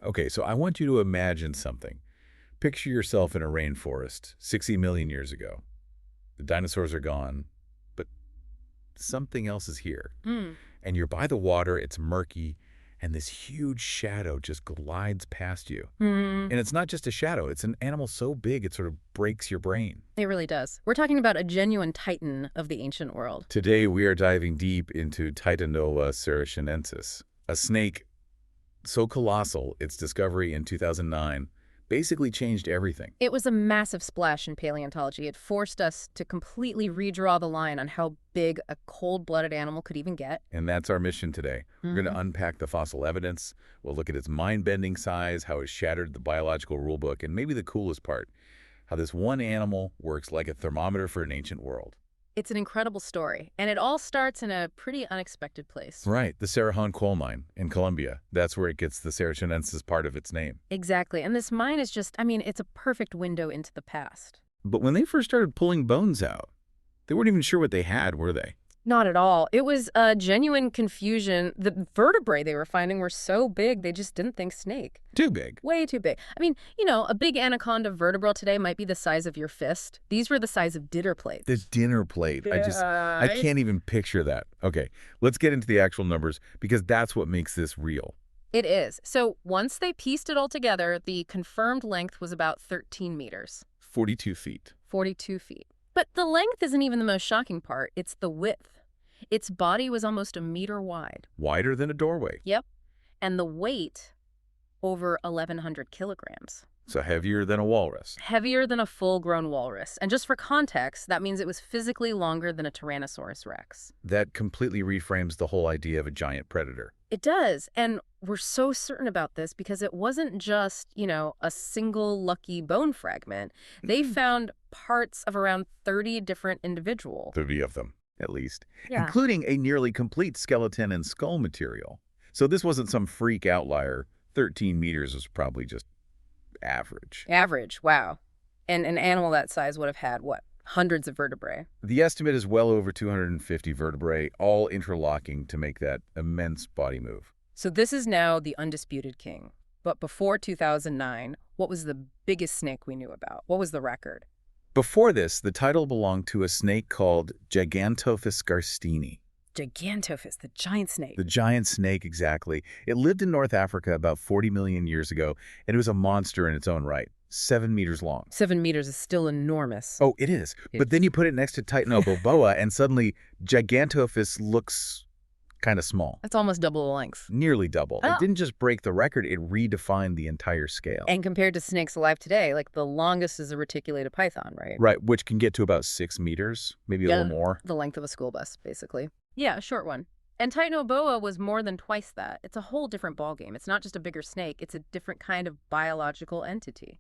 Okay, so I want you to imagine something. Picture yourself in a rainforest 60 million years ago. The dinosaurs are gone, but something else is here. Hmm. And you're by the water, it's murky, and this huge shadow just glides past you. Hmm. And it's not just a shadow, it's an animal so big it sort of breaks your brain. It really does. We're talking about a genuine titan of the ancient world. Today, we are diving deep into Titanoboa cerashinensis, a snake so colossal its discovery in 2009 basically changed everything. It was a massive splash in paleontology. It forced us to completely redraw the line on how big a cold-blooded animal could even get. And that's our mission today. We're going to unpack the fossil evidence. We'll look at its mind-bending size, how it shattered the biological rulebook, and maybe the coolest part, how this one animal works like a thermometer for an ancient world. It's an incredible story, and it all starts in a pretty unexpected place. Right, the Cerrejón coal mine in Colombia. That's where it gets the cerashinensis part of its name. Exactly, and this mine is just, it's a perfect window into the past. But when they first started pulling bones out, they weren't even sure what they had, were they? Not at all. It was a genuine confusion. The vertebrae they were finding were so big, they just didn't think snake. Too big. Way too big. A big anaconda vertebra today might be the size of your fist. These were the size of dinner plates. The dinner plate. I can't even picture that. Okay, let's get into the actual numbers because that's what makes this real. It is. So once they pieced it all together, the confirmed length was about 13 meters. 42 feet. 42 feet. But the length isn't even the most shocking part. It's the width. Its body was almost a meter wide. Wider than a doorway. Yep. And the weight, over 1,100 kilograms. So heavier than a walrus. Heavier than a full-grown walrus. And just for context, that means it was physically longer than a Tyrannosaurus rex. That completely reframes the whole idea of a giant predator. It does. And we're so certain about this because it wasn't just, a single lucky bone fragment. They found parts of around 30 different individuals. 30 of them, at least. Yeah. Including a nearly complete skeleton and skull material. So this wasn't some freak outlier. 13 meters was probably just average. Average, wow. And an animal that size would have had, what, hundreds of vertebrae? The estimate is well over 250 vertebrae, all interlocking to make that immense body move. So this is now the undisputed king. But before 2009, what was the biggest snake we knew about? What was the record? Before this, the title belonged to a snake called Gigantophis garstini. Gigantophis, the giant snake. The giant snake, exactly. It lived in North Africa about 40 million years ago, and it was a monster in its own right, 7 meters long. 7 meters is still enormous. Oh, it is. But then you put it next to Titanoboa, and suddenly Gigantophis looks kind of small. That's almost double the length. Nearly double. Oh. It didn't just break the record, it redefined the entire scale. And compared to snakes alive today, like the longest is a reticulated python, right? Right, which can get to about 6 meters, maybe a little more. The length of a school bus, basically. Yeah, a short one. And Titanoboa was more than twice that. It's a whole different ballgame. It's not just a bigger snake. It's a different kind of biological entity.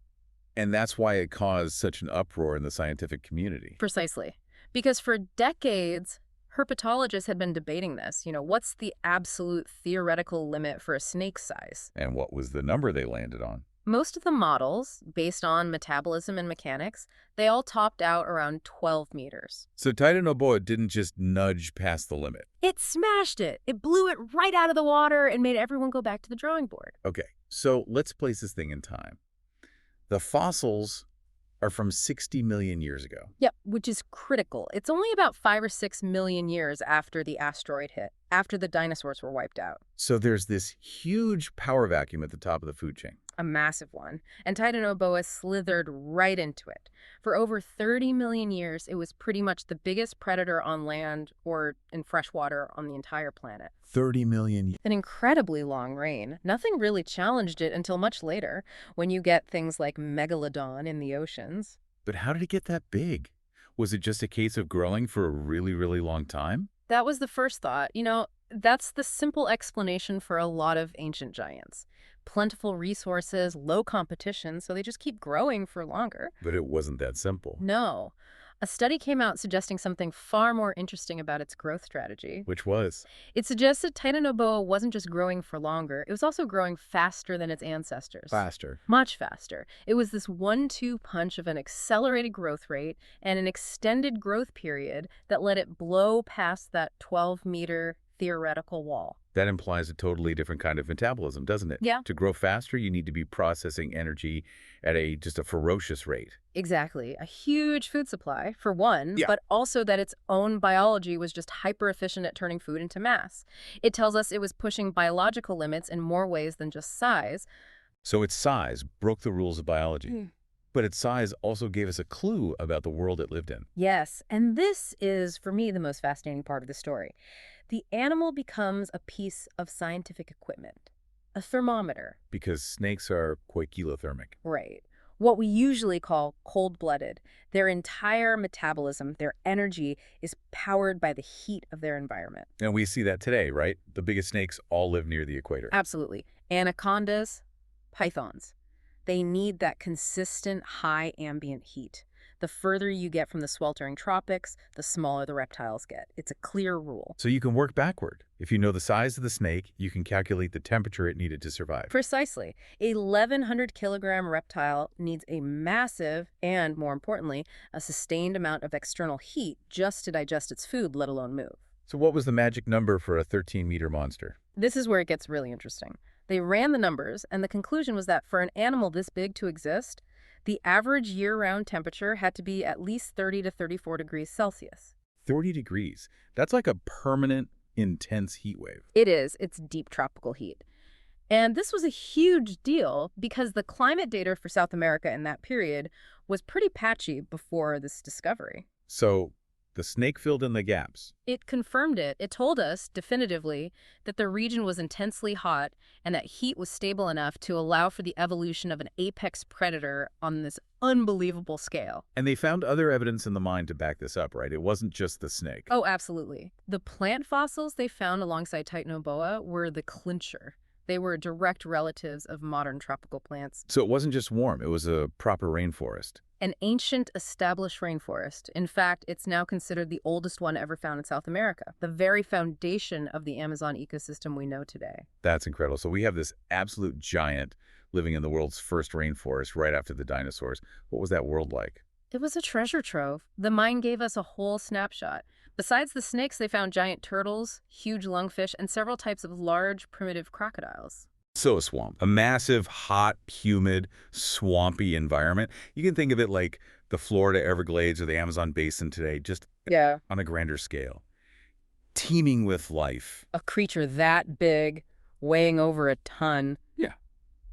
And that's why it caused such an uproar in the scientific community. Precisely. Because for decades, herpetologists had been debating this. What's the absolute theoretical limit for a snake's size? And what was the number they landed on? Most of the models, based on metabolism and mechanics, they all topped out around 12 meters. So Titanoboa didn't just nudge past the limit. It smashed it. It blew it right out of the water and made everyone go back to the drawing board. Okay, so let's place this thing in time. The fossils are from 60 million years ago. Yep, which is critical. It's only about 5 or 6 million years after the asteroid hit, after the dinosaurs were wiped out. So there's this huge power vacuum at the top of the food chain. A massive one. And Titanoboa slithered right into it. For over 30 million years, it was pretty much the biggest predator on land or in freshwater on the entire planet. 30 million. An incredibly long reign. Nothing really challenged it until much later, when you get things like megalodon in the oceans. But how did it get that big? Was it just a case of growing for a really, really long time? That was the first thought. That's the simple explanation for a lot of ancient giants. Plentiful resources, low competition, so they just keep growing for longer. But it wasn't that simple. No. A study came out suggesting something far more interesting about its growth strategy. Which was? It suggested Titanoboa wasn't just growing for longer, it was also growing faster than its ancestors. Faster. Much faster. It was this 1-2 punch of an accelerated growth rate and an extended growth period that let it blow past that 12-meter theoretical wall. That implies a totally different kind of metabolism, doesn't it? Yeah. To grow faster, you need to be processing energy at just a ferocious rate. Exactly. A huge food supply, for one, Yeah. but also that its own biology was just hyper efficient at turning food into mass. It tells us it was pushing biological limits in more ways than just size. So its size broke the rules of biology. Hmm. But its size also gave us a clue about the world it lived in. Yes, and this is, for me, the most fascinating part of the story. The animal becomes a piece of scientific equipment, a thermometer. Because snakes are quite chelothermic. Right. What we usually call cold-blooded. Their entire metabolism, their energy, is powered by the heat of their environment. And we see that today, right? The biggest snakes all live near the equator. Absolutely. Anacondas, pythons. They need that consistent high ambient heat. The further you get from the sweltering tropics, the smaller the reptiles get. It's a clear rule. So you can work backward. If you know the size of the snake, you can calculate the temperature it needed to survive. Precisely. A 1,100-kilogram reptile needs a massive and, more importantly, a sustained amount of external heat just to digest its food, let alone move. So what was the magic number for a 13-meter monster? This is where it gets really interesting. They ran the numbers, and the conclusion was that for an animal this big to exist, the average year-round temperature had to be at least 30 to 34 degrees Celsius. 30 degrees. That's like a permanent, intense heat wave. It is. It's deep tropical heat. And this was a huge deal because the climate data for South America in that period was pretty patchy before this discovery. So the snake filled in the gaps. It confirmed it. It told us definitively that the region was intensely hot and that heat was stable enough to allow for the evolution of an apex predator on this unbelievable scale. And they found other evidence in the mine to back this up, right? It wasn't just the snake. Oh, absolutely. The plant fossils they found alongside Titanoboa were the clincher. They were direct relatives of modern tropical plants. So it wasn't just warm, it was a proper rainforest. An ancient established rainforest. In fact, it's now considered the oldest one ever found in South America, the very foundation of the Amazon ecosystem we know today. That's incredible. So we have this absolute giant living in the world's first rainforest right after the dinosaurs. What was that world like? It was a treasure trove. The mine gave us a whole snapshot. Besides the snakes, they found giant turtles, huge lungfish, and several types of large, primitive crocodiles. So a swamp, a massive, hot, humid, swampy environment. You can think of it like the Florida Everglades or the Amazon basin today, just Yeah. on a grander scale. Teeming with life. A creature that big, weighing over a ton. Yeah.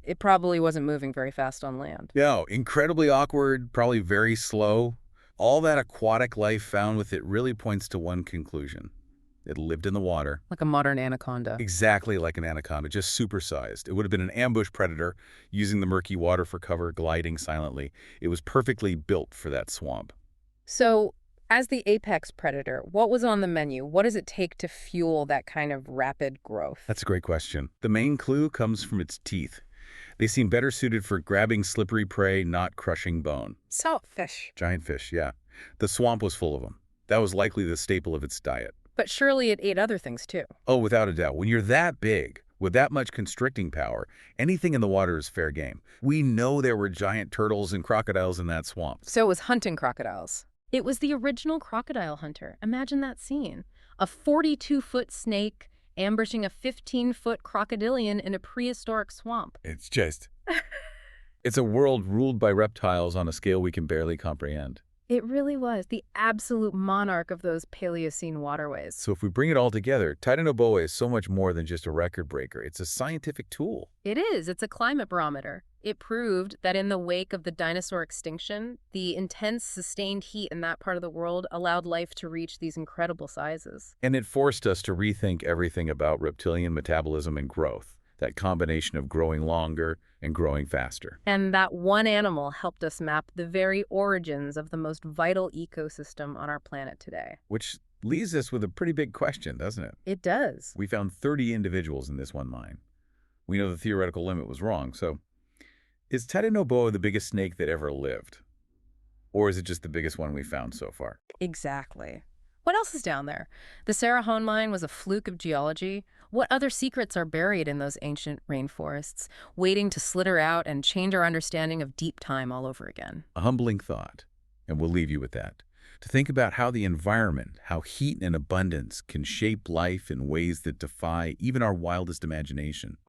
It probably wasn't moving very fast on land. No, incredibly awkward, probably very slow. All that aquatic life found with it really points to one conclusion. It lived in the water. Like a modern anaconda. Exactly like an anaconda, just supersized. It would have been an ambush predator, using the murky water for cover, gliding silently. It was perfectly built for that swamp. So, as the apex predator, what was on the menu? What does it take to fuel that kind of rapid growth? That's a great question. The main clue comes from its teeth. They seem better suited for grabbing slippery prey, not crushing bone. Saltfish. Giant fish, yeah. The swamp was full of them. That was likely the staple of its diet. But surely it ate other things too. Oh, without a doubt. When you're that big, with that much constricting power, anything in the water is fair game. We know there were giant turtles and crocodiles in that swamp. So it was hunting crocodiles. It was the original crocodile hunter. Imagine that scene. A 42-foot snake ambushing a 15-foot crocodilian in a prehistoric swamp. It's just... It's a world ruled by reptiles on a scale we can barely comprehend. It really was the absolute monarch of those Paleocene waterways. So if we bring it all together, Titanoboa is so much more than just a record breaker. It's a scientific tool. It is. It's a climate barometer. It proved that in the wake of the dinosaur extinction, the intense, sustained heat in that part of the world allowed life to reach these incredible sizes. And it forced us to rethink everything about reptilian metabolism and growth, that combination of growing longer and growing faster. And that one animal helped us map the very origins of the most vital ecosystem on our planet today. Which leaves us with a pretty big question, doesn't it? It does. We found 30 individuals in this one mine. We know the theoretical limit was wrong, so is Titanoboa the biggest snake that ever lived? Or is it just the biggest one we found so far? Exactly. What else is down there? The Cerrejón mine was a fluke of geology. What other secrets are buried in those ancient rainforests, waiting to slither out and change our understanding of deep time all over again? A humbling thought, and we'll leave you with that. to think about how the environment, how heat and abundance can shape life in ways that defy even our wildest imagination.